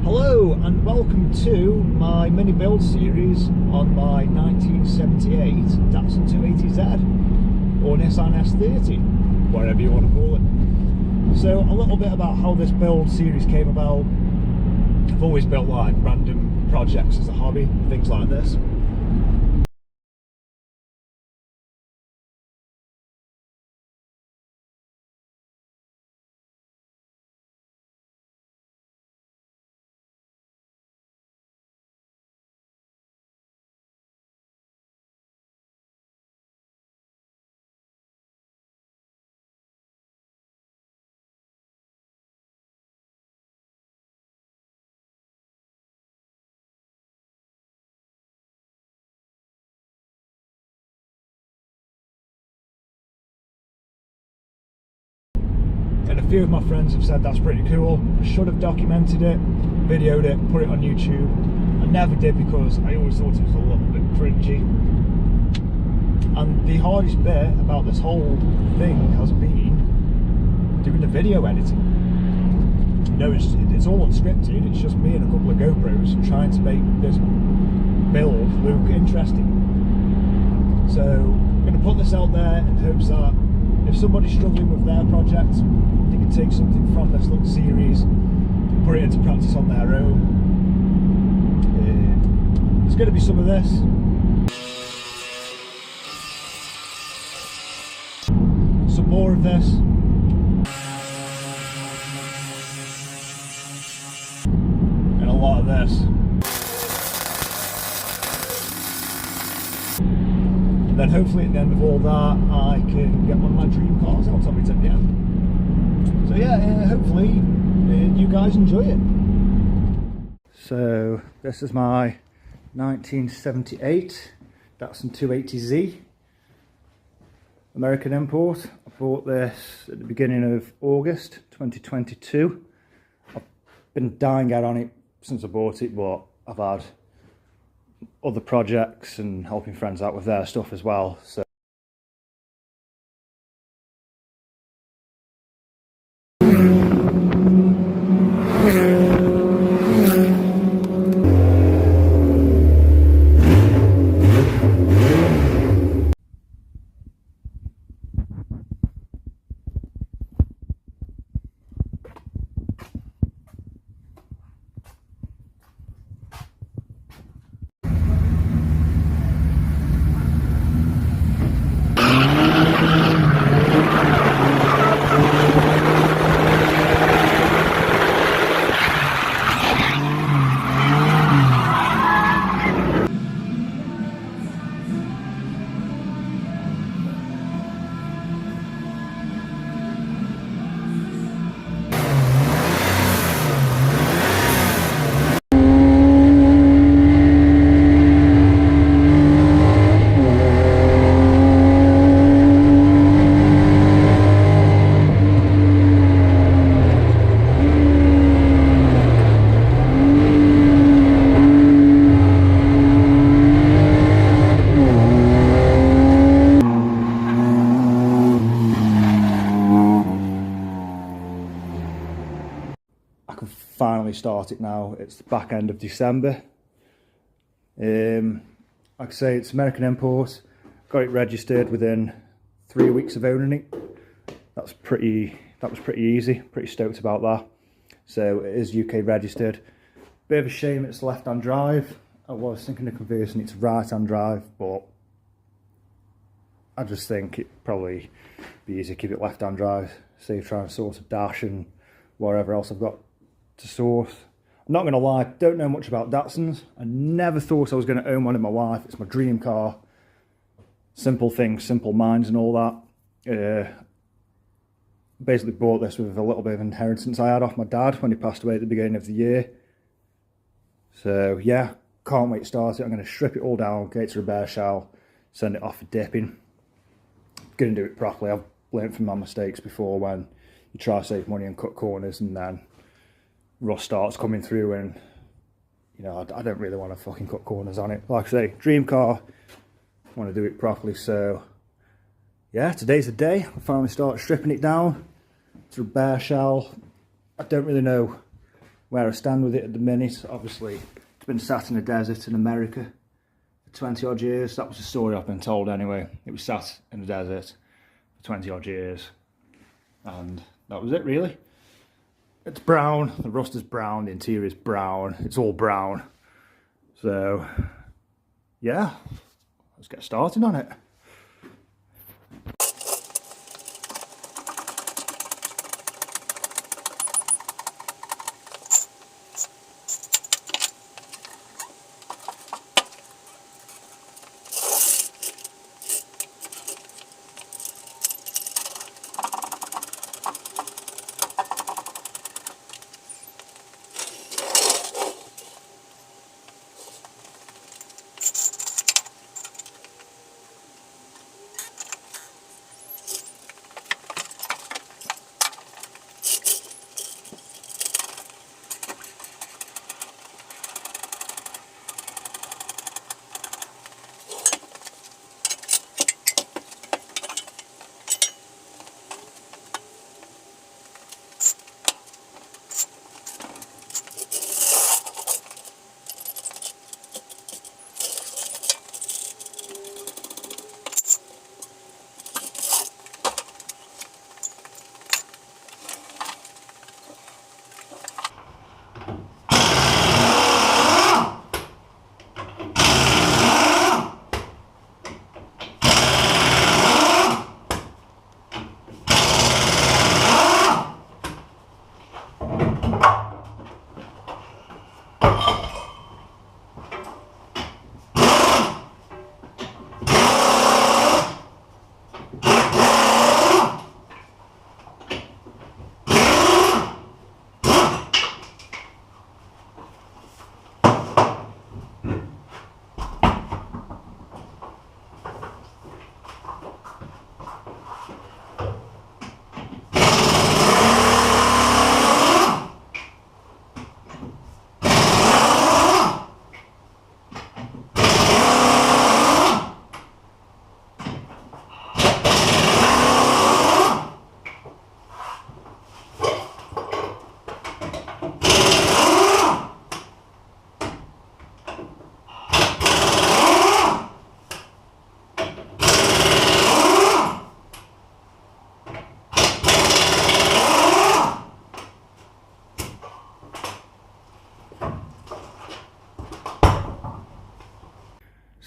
Hello and welcome to my mini build series on my 1978 Datsun 280Z or Nissan S30, whatever you want to call it. So a little bit about how this build series came about. I've always built like random projects as a hobby, things like this. And a few of my friends have said that's pretty cool. I should have documented it, videoed it, put it on YouTube. I never did because I always thought it was a little bit cringy. And the hardest bit about this whole thing has been doing the video editing. You know, it's all unscripted, it's just me and a couple of GoPros trying to make this build look interesting. So I'm going to put this out there in hopes that if somebody's struggling with their project, they can take something from this little series, put it into practice on their own. There's going to be some of this. Some more of this. And a lot of this. And then hopefully at the end of all that I can get one of my dream cars out of it at the end. So yeah, hopefully you guys enjoy it. So this is my 1978 Datsun 280Z American import. I bought this at the beginning of August 2022. I've been dying out on it since I bought it, but I've had other projects and helping friends out with their stuff as well. So finally start it now. It's the back end of December. Like I say, it's American import. Got it registered within 3 weeks of owning it. That was pretty easy. Pretty stoked about that. So it is UK registered. Bit of a shame it's left-hand drive. I was thinking of converting it to right-hand drive, but I just think it'd probably be easier to keep it left-hand drive. Save trying to sort a dash and whatever else I've got to source. I'm not going to lie, don't know much about Datsuns. I never thought I was going to own one in my life. It's my dream car. Simple things, simple minds and all that. Basically bought this with a little bit of inheritance I had off my dad when he passed away at the beginning of the year. So yeah, can't wait to start it. I'm going to strip it all down, get it to repair shell, send it off for dipping. Going to do it properly. I've learned from my mistakes before when you try to save money and cut corners and then rust starts coming through and you know I don't really want to fucking cut corners on it. Like I say, dream car, I want to do it properly. So yeah, today's the day. I finally start stripping it down to a bare shell. I don't really know where I stand with it at the minute. Obviously, it's been sat in a desert in America for 20 odd years. That was the story I've been told anyway. It was sat in the desert for 20 odd years. And that was it really. It's brown, the rust is brown, the interior is brown, it's all brown. So, yeah, let's get started on it.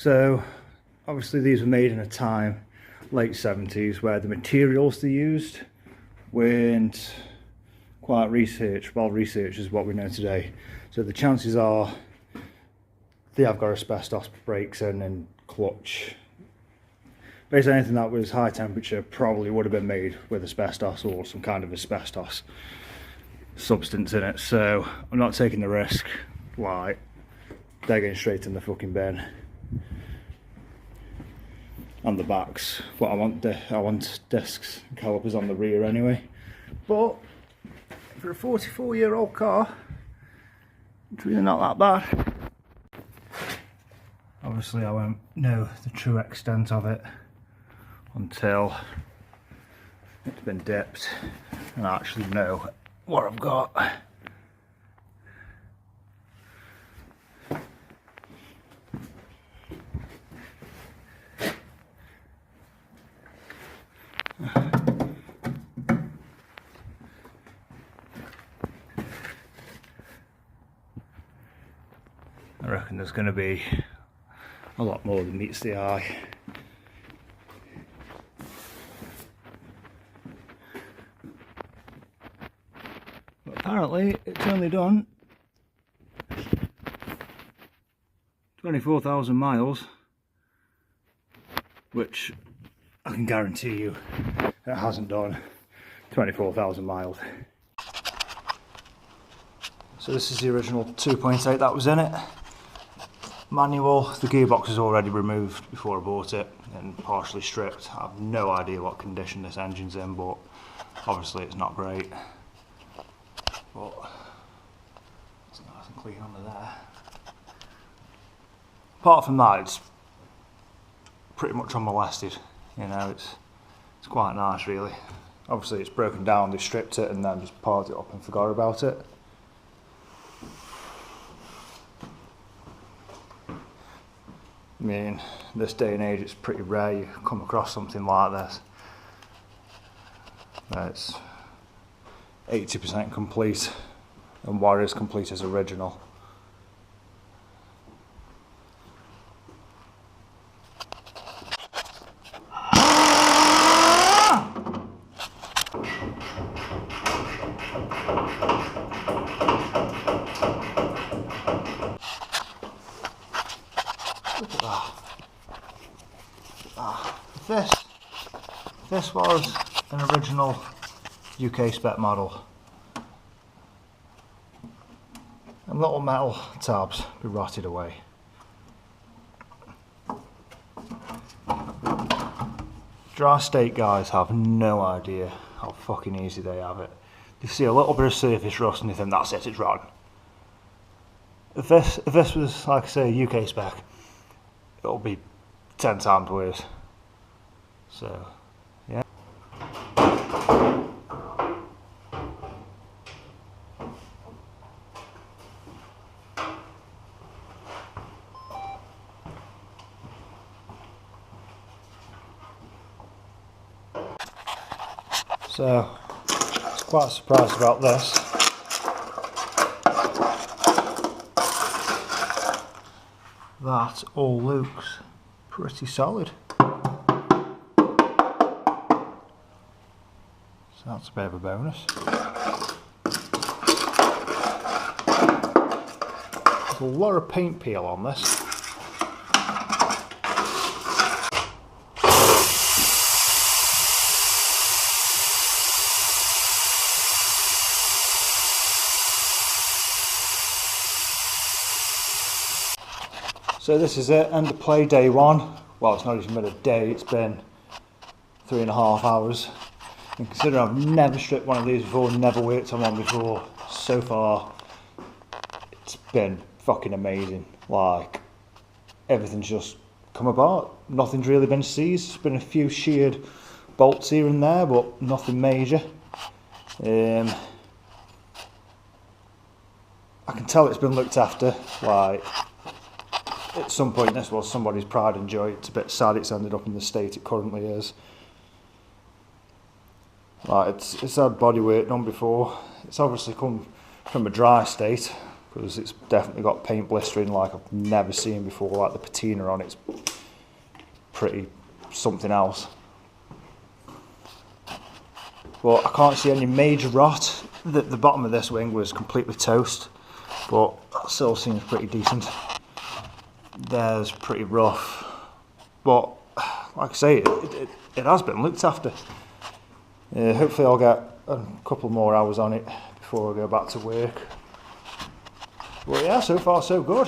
So obviously these were made in a time, late 70s, where the materials they used weren't quite well researched as what we know today. So the chances are they have got asbestos brakes in and clutch. Basically anything that was high temperature probably would have been made with asbestos or some kind of asbestos substance in it. So I'm not taking the risk. Like, they're going straight in the fucking bin. On the backs, but I want discs and calipers on the rear anyway. But for a 44-year-old car, it's really not that bad. Obviously I won't know the true extent of it until it's been dipped and I actually know what I've got. I reckon there's going to be a lot more than meets the eye. But apparently it's only done 24,000 miles, which I can guarantee you it hasn't done 24,000 miles. So this is the original 2.8 that was in it. Manual, the gearbox is already removed before I bought it and partially stripped. I have no idea what condition this engine's in, but obviously it's not great. But there's nothing clean under there. Apart from that, it's pretty much unmolested. You know, it's quite nice really. Obviously it's broken down, they stripped it and then just parted it up and forgot about it. I mean, this day and age it's pretty rare you come across something like this. It's 80% complete and Warrior's complete as original. Look at that. This was an original UK spec model. And little metal tabs be rotted away. Dry state guys have no idea how fucking easy they have it. You see a little bit of surface rust and you think that's it, it's rotten. If this was, like I say, a UK spec, it'll be 10 times worse. So, yeah. So, I was quite surprised about this. That all looks pretty solid. So that's a bit of a bonus. There's a lot of paint peel on this. So this is it, end of play, day one. Well, it's not even been a day, it's been 3.5 hours. And considering I've never stripped one of these before, never worked on one before, so far it's been fucking amazing. Like, everything's just come apart. Nothing's really been seized. There's been a few sheared bolts here and there, but nothing major. I can tell it's been looked after. Like, at some point this was somebody's pride and joy. It's a bit sad it's ended up in the state it currently is. Like, it's had body work done before. It's obviously come from a dry state because it's definitely got paint blistering like I've never seen before. Like, the patina on it's pretty something else. But I can't see any major rot. The bottom of this wing was completely toast, but that still seems pretty decent. There's pretty rough, but like I say, it has been looked after. Hopefully I'll get a couple more hours on it before I go back to work. But yeah, so far so good.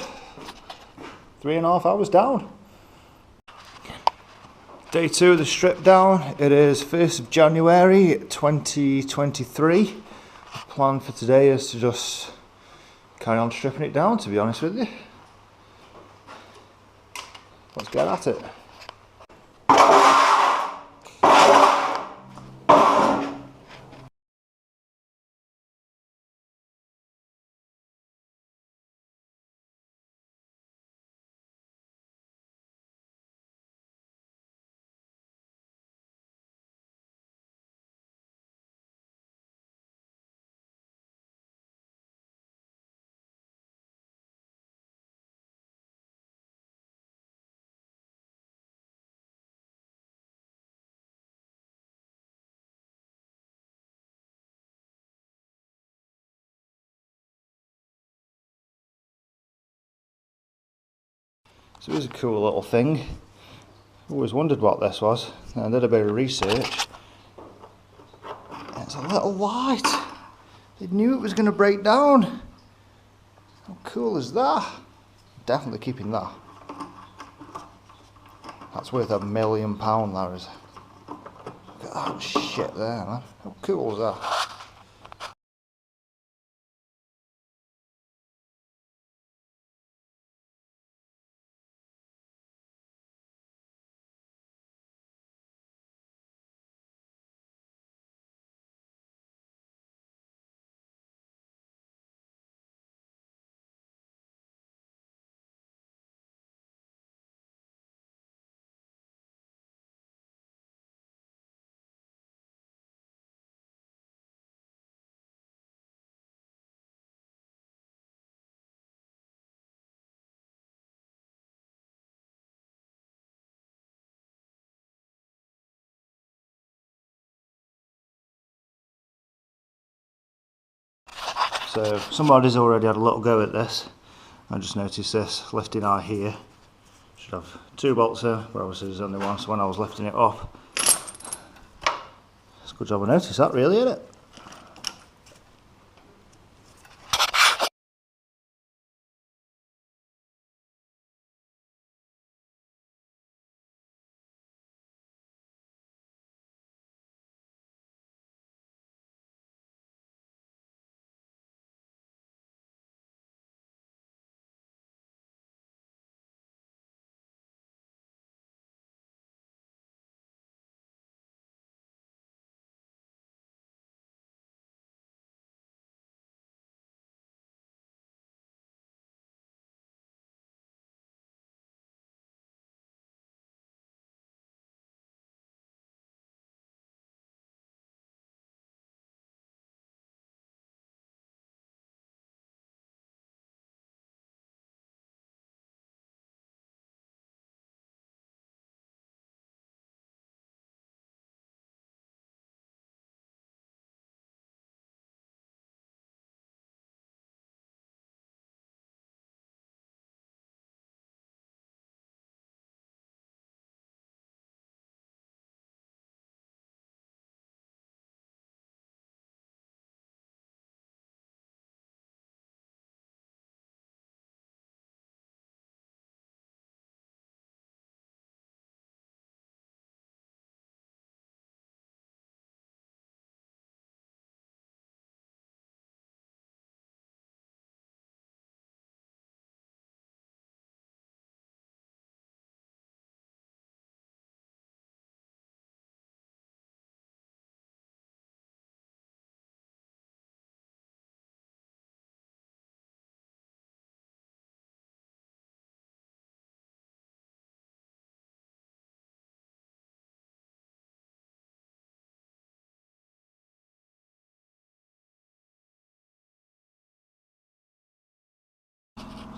3.5 hours down. Day 2 of the strip down. It is 1st of January 2023. The plan for today is to just carry on stripping it down, to be honest with you. Let's get at it. So here's a cool little thing. Always wondered what this was. And I did a bit of research. It's a little light. They knew it was going to break down. How cool is that? Definitely keeping that. That's worth £1 million, that is. Look at that shit there, man. How cool is that? So somebody's already had a little go at this. I just noticed this lifting eye here. Should have 2 bolts here, but obviously there's only one, so when I was lifting it up, it's a good job I noticed that, really, isn't it?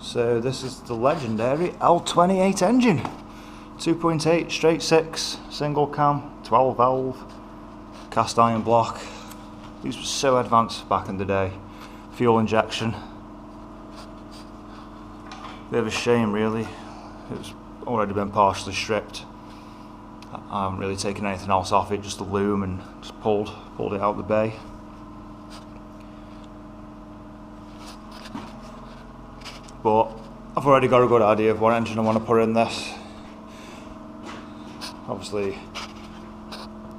So this is the legendary L28 engine. 2.8 straight 6, single cam, 12 valve, cast iron block. These were so advanced back in the day. Fuel injection. Bit of a shame really. It's already been partially stripped. I haven't really taken anything else off it, just the loom, and just pulled it out of the bay. But I've already got a good idea of what engine I want to put in this. Obviously,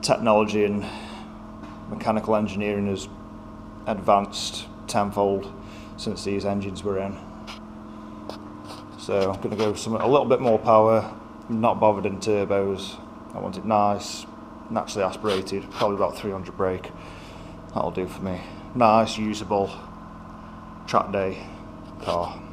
technology and mechanical engineering has advanced tenfold since these engines were in. So I'm going to go with something a little bit more power. I'm not bothered in turbos. I want it nice, naturally aspirated, probably about 300 brake. That'll do for me. Nice, usable track day car.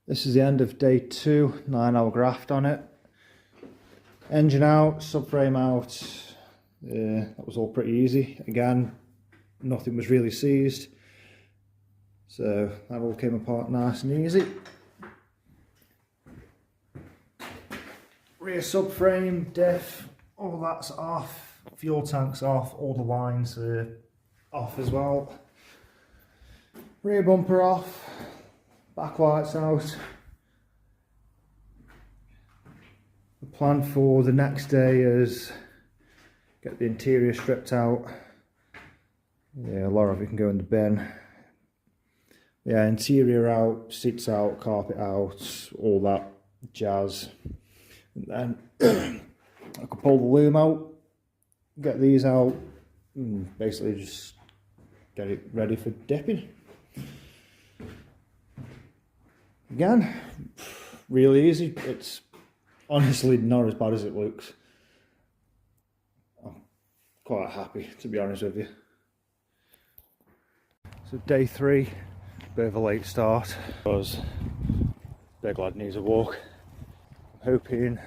This is the end of day 2, 9-hour graft on it. Engine out, subframe out, that was all pretty easy. Again, nothing was really seized, so that all came apart nice and easy. Rear subframe, diff, all that's off, fuel tank's off, all the lines are off as well. Rear bumper off, backlights out. The plan for the next day is get the interior stripped out. Yeah, a lot of it can go in the bin. Yeah, interior out, seats out, carpet out, all that jazz. And then I could pull the loom out, get these out, and basically just get it ready for dipping. Again, really easy. It's honestly not as bad as it looks. I'm quite happy, to be honest with you. So day 3, bit of a late start because big lad needs a walk. I'm hoping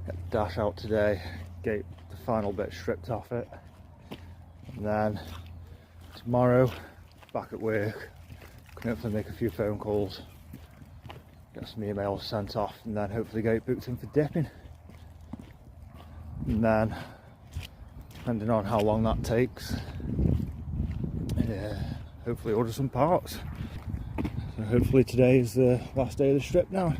get the dash out today, get the final bit stripped off it, and then tomorrow back at work, can hopefully make a few phone calls, get some emails sent off, and then hopefully get it booked in for dipping. And then, depending on how long that takes, hopefully order some parts. So hopefully today is the last day of the strip now.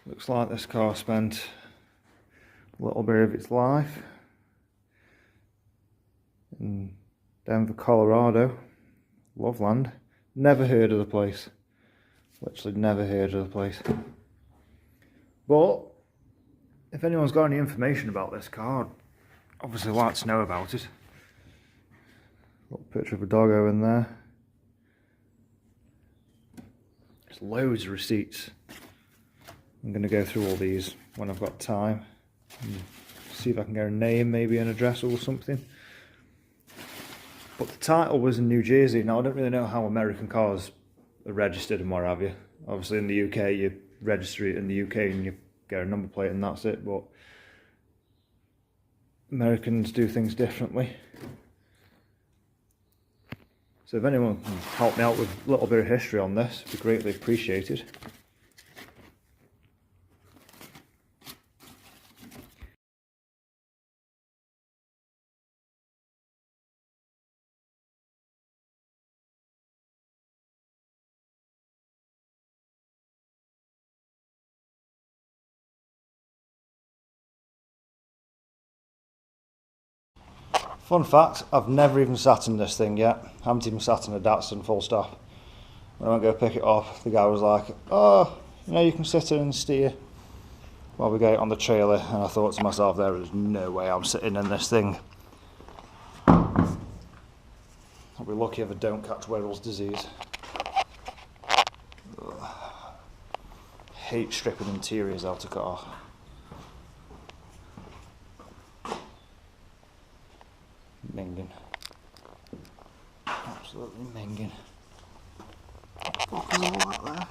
Looks like this car spent a little bit of its life in Denver, Colorado. Loveland. Never heard of the place. Literally never heard of the place. But if anyone's got any information about this car, I'd obviously like to know about it. Got a picture of a doggo in there. There's loads of receipts. I'm going to go through all these when I've got time. And see if I can get a name, maybe an address or something. But the title was in New Jersey. Now I don't really know how American cars are registered and what have you. Obviously in the UK you register it in the UK and you get a number plate and that's it. But Americans do things differently. So if anyone can help me out with a little bit of history on this, it'd be greatly appreciated. Fun fact, I've never even sat in this thing yet. I haven't even sat in a Datsun, full stop. When I went to go pick it up, the guy was like, oh, you know, you can sit in and steer while we get it on the trailer. And I thought to myself, there is no way I'm sitting in this thing. I'll be lucky if I don't catch Werrill's disease. Ugh. Hate stripping interiors out of car. Minging. Absolutely minging. What the fuck is all that there?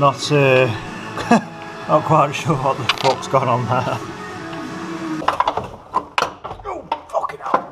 Not quite sure what the fuck's gone on there. Oh, fucking hell.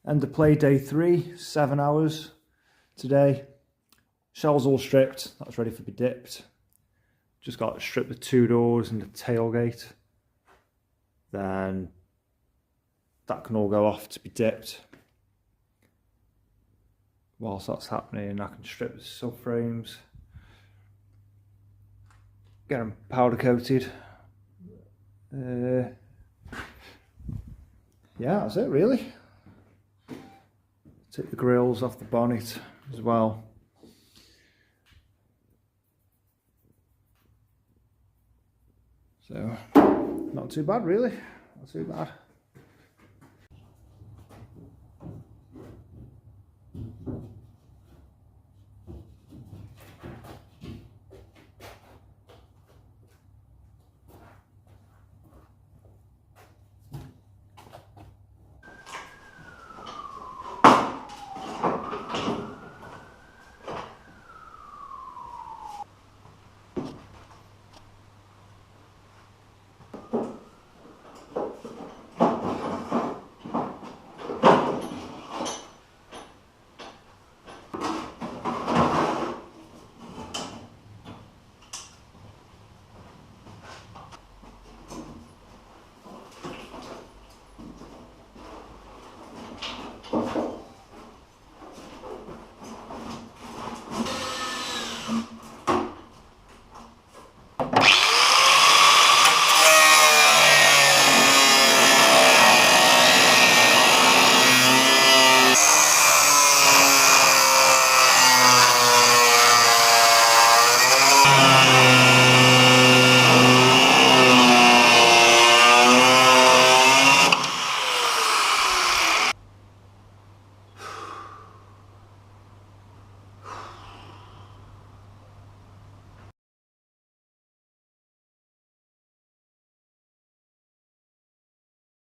End of play day 3, 7 hours today. Shell's all stripped, that's ready for be dipped. Just got to strip the 2 doors and the tailgate. Then that can all go off to be dipped. Whilst that's happening, I can strip the subframes, get them powder coated. Yeah, that's it really. Take the grills off the bonnet as well. So, not too bad really, not too bad.